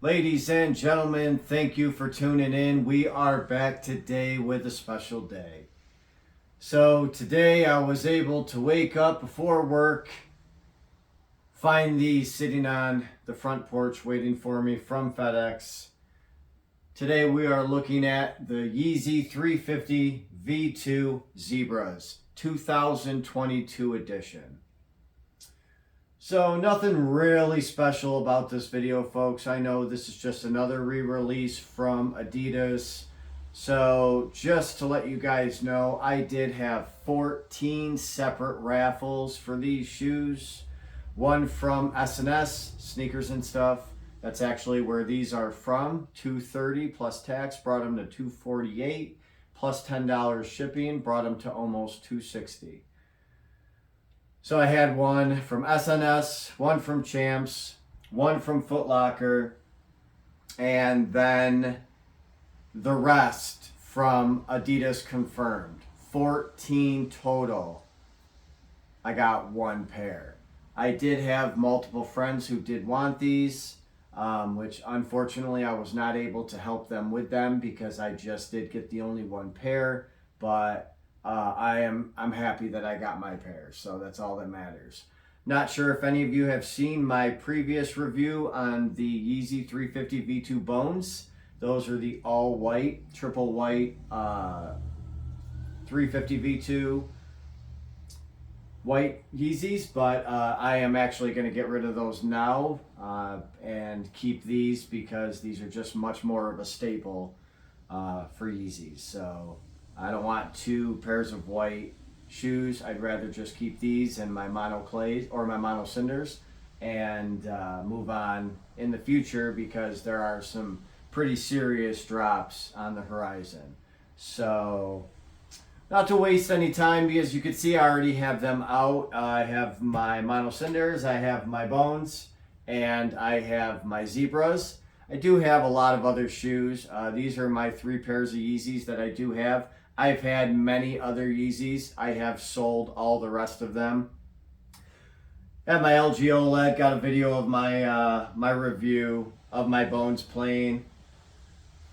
Ladies and gentlemen, thank you for tuning in. We are back today with a special day. So today I was able to wake up before work, find these sitting on the front porch waiting for me from FedEx. Today we are looking at the Yeezy 350 V2 Zebras 2022 edition. So nothing really special about this video, folks. I know this is just another re-release from Adidas. So just to let you guys know, I did have 14 separate raffles for these shoes. One from S&S, Sneakers and Stuff. That's actually where these are from. $230 plus tax, brought them to $248 plus $10 shipping, brought them to almost $260. So I had one from S&S, one from Champs, one from Footlocker, and then the rest from Adidas Confirmed. 14 total. I got one pair. I did have multiple friends who did want these, which unfortunately I was not able to help them with them because I just did get the only one pair, but I'm happy that I got my pair, so that's all that matters. Not sure if any of you have seen my previous review on the Yeezy 350 V2 Bones. Those are the all white, triple white 350 V2 white Yeezys, but I am actually going to get rid of those now and keep these because these are just much more of a staple for Yeezys. So I don't want two pairs of white shoes. I'd rather just keep these and my mono clays or my mono cinders and move on in the future because there are some pretty serious drops on the horizon. So not to waste any time, because you can see I already have them out. I have my mono cinders, I have my bones, and I have my zebras. I do have a lot of other shoes. These are my 3 pairs of Yeezys that I do have. I've had many other Yeezys. I have sold all the rest of them. At my LG OLED, got a video of my my review of my bones playing.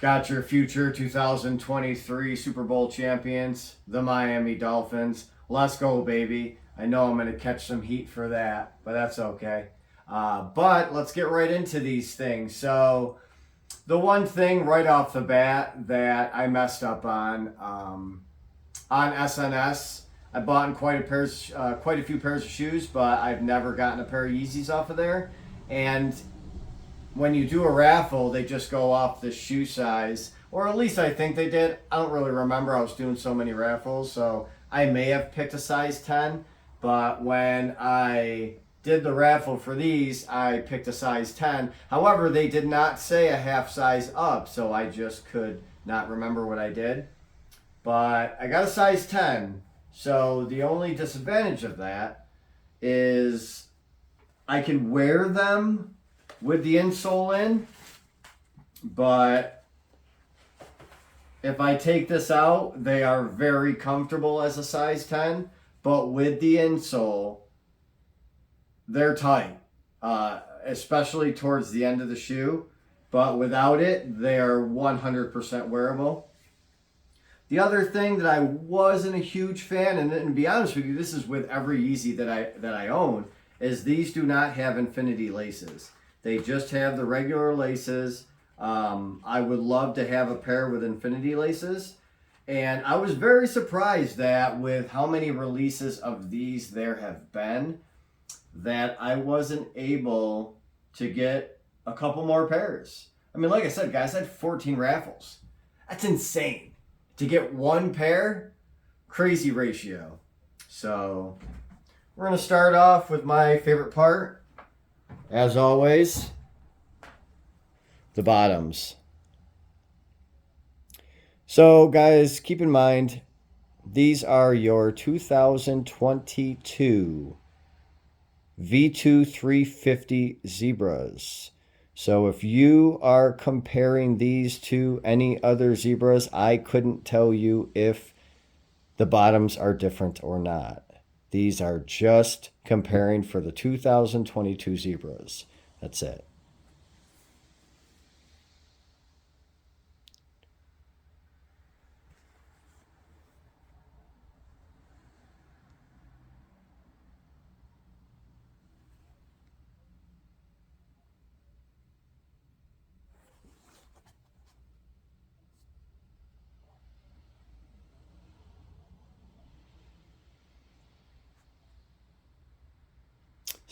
Got your future 2023 Super Bowl champions, the Miami Dolphins. Let's go, baby. I know I'm going to catch some heat for that, but that's okay. But let's get right into these things. So the one thing right off the bat that I messed up on SNS, I bought in quite a few pairs of shoes, but I've never gotten a pair of Yeezys off of there. And when you do a raffle, they just go off the shoe size, or at least I think they did. I don't really remember. I was doing so many raffles, so I may have picked a size 10, but when I did the raffle for these, I picked a size 10. However, they did not say a half size up, so I just could not remember what I did. But I got a size 10, so the only disadvantage of that is I can wear them with the insole in, but if I take this out, they are very comfortable as a size 10, but with the insole, they're tight, especially towards the end of the shoe, but without it, they are 100% wearable. The other thing that I wasn't a huge fan, and to be honest with you, this is with every Yeezy that I own, is these do not have infinity laces. They just have the regular laces. I would love to have a pair with infinity laces. And I was very surprised that with how many releases of these there have been, that I wasn't able to get a couple more pairs. I mean, like I said, guys, I had 14 raffles. That's insane. To get one pair, crazy ratio. So we're going to start off with my favorite part. As always, the bottoms. So guys, keep in mind, these are your 2022 V2 350 Zebras. So if you are comparing these to any other Zebras, I couldn't tell you if the bottoms are different or not. These are just comparing for the 2022 Zebras. That's it.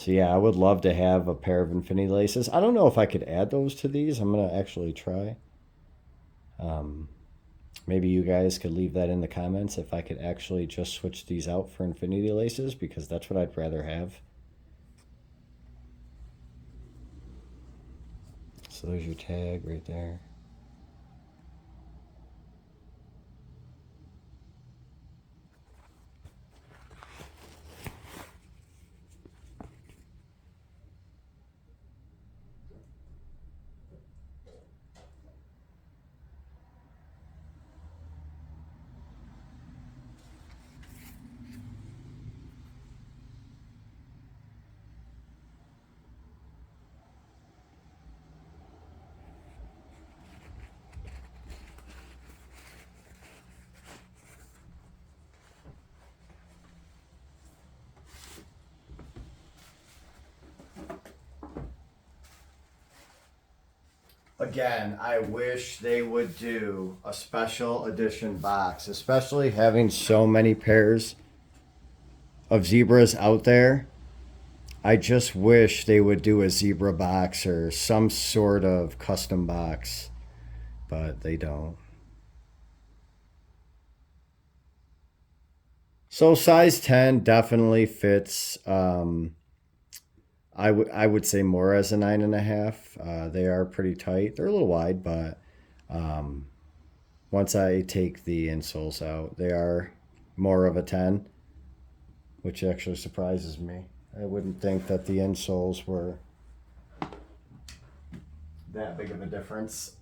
So yeah, I would love to have a pair of infinity laces. I don't know if I could add those to these. I'm gonna actually try. Maybe you guys could leave that in the comments if I could actually just switch these out for infinity laces, because that's what I'd rather have. So there's your tag right there. Again, I wish they would do a special edition box, especially having so many pairs of zebras out there. I just wish they would do a zebra box or some sort of custom box, but they don't. So size 10 definitely fits. I would say more as a 9.5. They are pretty tight. They're a little wide, but um, once I take the insoles out, they are more of a 10, which actually surprises me. I wouldn't think that the insoles were that big of a difference.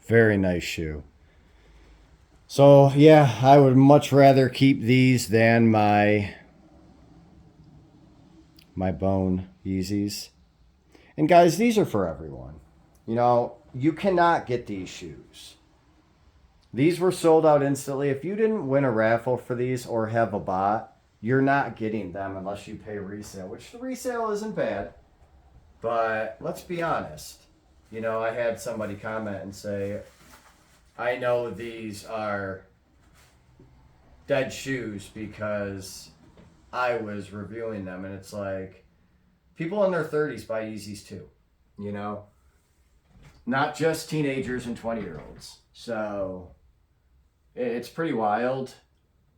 Very nice shoe. So yeah, I would much rather keep these than my bone Yeezys. And guys, these are for everyone. You know, you cannot get these shoes. These were sold out instantly. If you didn't win a raffle for these or have a bot, you're not getting them unless you pay resale, which the resale isn't bad. But let's be honest. You know, I had somebody comment and say, I know these are dead shoes because I was reviewing them. And it's like, people in their 30s buy Yeezys too, you know? Not just teenagers and 20-year-olds. So it's pretty wild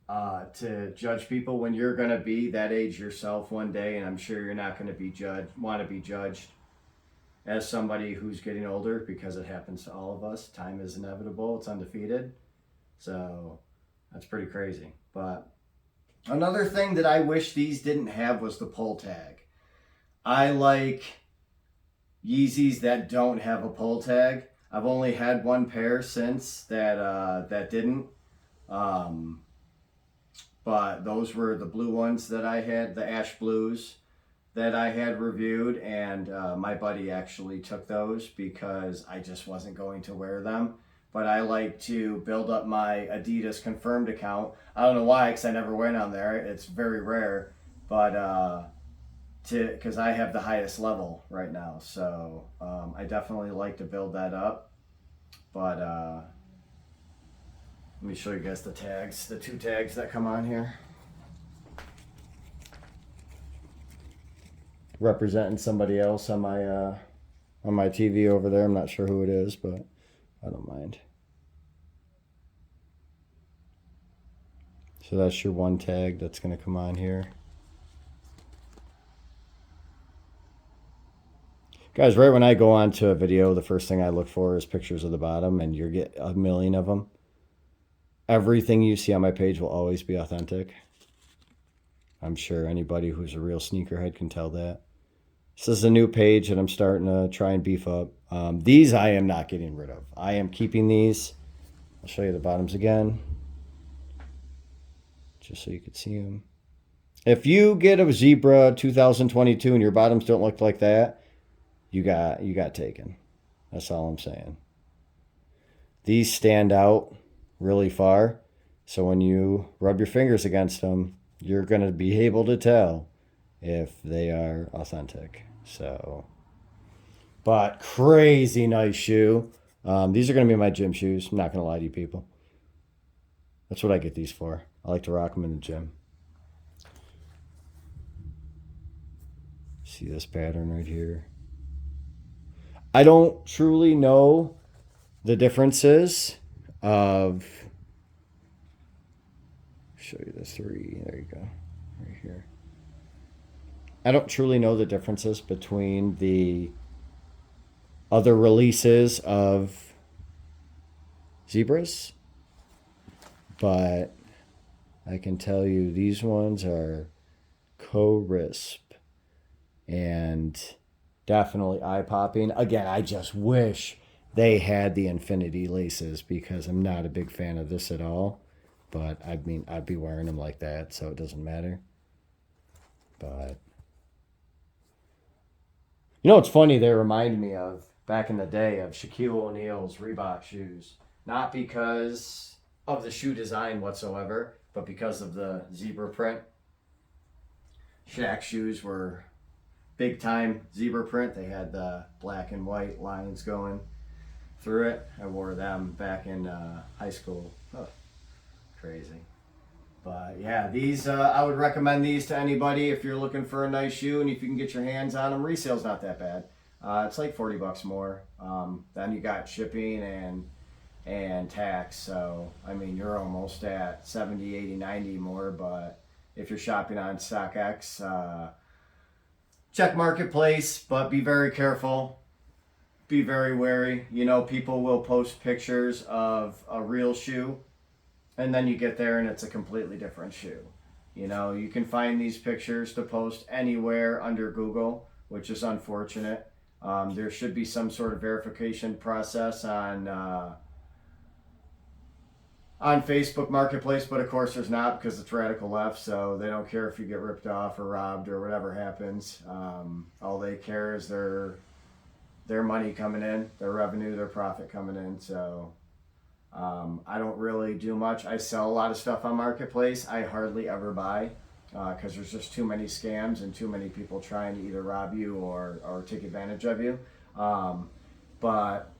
to judge people when you're going to be that age yourself one day, and I'm sure you're not going to be want to be judged as somebody who's getting older, because it happens to all of us. Time is inevitable. It's undefeated. So that's pretty crazy. But another thing that I wish these didn't have was the pull tag. I like Yeezys that don't have a pull tag. I've only had one pair since that didn't. But those were the blue ones that I had, the ash blues that I had reviewed, and my buddy actually took those because I just wasn't going to wear them. But I like to build up my Adidas confirmed account. I don't know why, because I never went on there. It's very rare, but because I have the highest level right now, so I definitely like to build that up. But let me show you guys the tags, the two tags that come on here. Representing somebody else on my TV over there. I'm not sure who it is, but I don't mind. So that's your one tag that's going to come on here. Guys, right when I go on to a video, the first thing I look for is pictures of the bottom, and you get a million of them. Everything you see on my page will always be authentic. I'm sure anybody who's a real sneakerhead can tell that. This is a new page that I'm starting to try and beef up. These I am not getting rid of. I am keeping these. I'll show you the bottoms again, just so you can see them. If you get a Zebra 2022 and your bottoms don't look like that, you got taken. That's all I'm saying. these stand out really far. So when you rub your fingers against them, you're going to be able to tell if they are authentic. So, but crazy nice shoe. These are going to be my gym shoes. I'm not going to lie to you people. That's what I get these for. I like to rock them in the gym. See this pattern right here? I don't truly know the differences of, show you the three, there you go, right here. I don't truly know the differences between the other releases of Zebras, but I can tell you these ones are crisp and definitely eye-popping. Again, I just wish they had the infinity laces because I'm not a big fan of this at all. But I mean, I'd be wearing them like that, so it doesn't matter. But you know what's funny? They remind me of back in the day of Shaquille O'Neal's Reebok shoes. Not because of the shoe design whatsoever, but because of the zebra print. Shaq's shoes were big time zebra print. They had the black and white lines going through it. I wore them back in high school. Oh, crazy. But yeah, these I would recommend these to anybody if you're looking for a nice shoe, and if you can get your hands on them. Resale's not that bad. It's like $40 more. Then you got shipping and tax. So I mean, you're almost at 70, 80, 90 more. But if you're shopping on StockX, check Marketplace, but be very careful. Be very wary. You know, people will post pictures of a real shoe, and then you get there and it's a completely different shoe. You know, you can find these pictures to post anywhere under Google, which is unfortunate. There should be some sort of verification process on Facebook Marketplace, but of course there's not because it's radical left, so they don't care if you get ripped off or robbed or whatever happens. All they care is their money coming in, their revenue, their profit coming in. So I don't really do much. I sell a lot of stuff on Marketplace. I hardly ever buy because there's just too many scams and too many people trying to either rob you or take advantage of you. But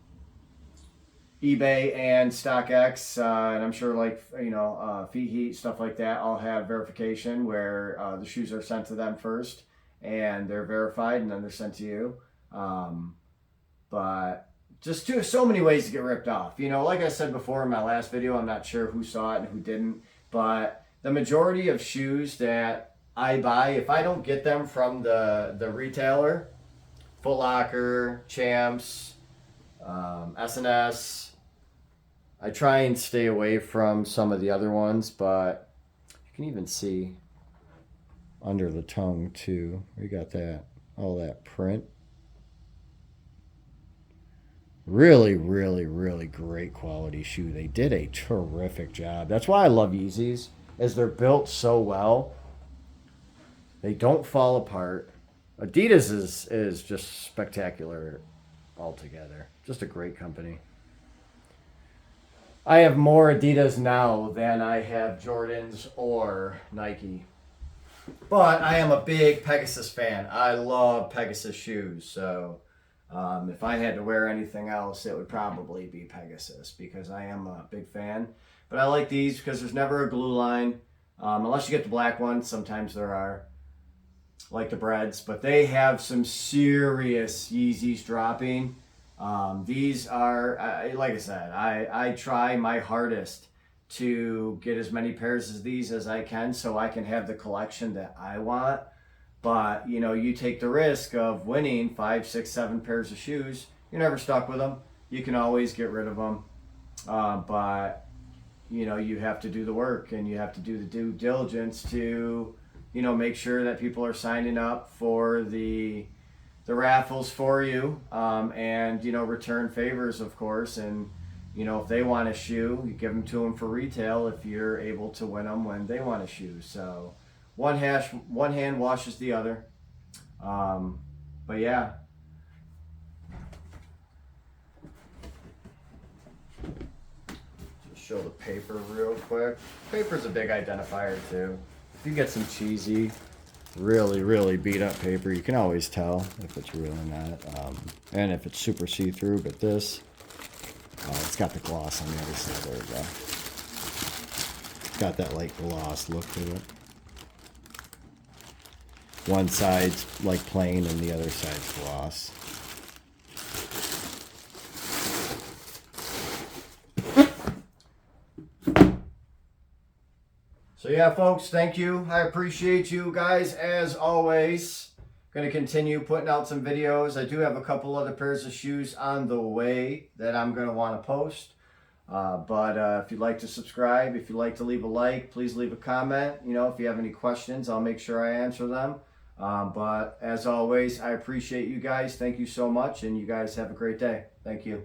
eBay and StockX, and I'm sure like, you know, Feet Heat, stuff like that, all have verification where the shoes are sent to them first and they're verified and then they're sent to you. But just so many ways to get ripped off. You know, like I said before in my last video, I'm not sure who saw it and who didn't, but the majority of shoes that I buy, if I don't get them from the retailer, Footlocker, Champs, SNS, I try and stay away from some of the other ones, but you can even see under the tongue too. We got that, all that print. Really, really, really great quality shoe. They did a terrific job. That's why I love Yeezys, as they're built so well. They don't fall apart. Adidas is just spectacular altogether. Just a great company. I have more Adidas now than I have Jordans or Nike. But I am a big Pegasus fan. I love Pegasus shoes, so if I had to wear anything else, it would probably be Pegasus because I am a big fan. But I like these because there's never a glue line. Unless you get the black ones, sometimes there are, like the Breads. But they have some serious Yeezys dropping. These are, like I said, I try my hardest to get as many pairs of these as I can so I can have the collection that I want. But, you know, you take the risk of winning 5, 6, 7 pairs of shoes. You're never stuck with them. You can always get rid of them. But, you know, you have to do the work and you have to do the due diligence to, you know, make sure that people are signing up for the raffles for you, and, you know, return favors, of course. And, you know, if they want a shoe, you give them to them for retail if you're able to win them when they want a shoe. So one hand washes the other. But yeah. show the paper real quick. Paper's a big identifier too. If you get some cheesy, really beat up paper, you can always tell if it's real or not. And if it's super see-through, but this, it's got the gloss on the other side. There we go. It's got that like gloss look to it. One side's like plain and the other side's gloss. So yeah, folks, thank you. I appreciate you guys as always. Going to continue putting out some videos. I do have a couple other pairs of shoes on the way that I'm going to want to post. But if you'd like to subscribe, if you'd like to leave a like, please leave a comment. You know, if you have any questions, I'll make sure I answer them. But as always, I appreciate you guys. Thank you so much, and you guys have a great day. Thank you.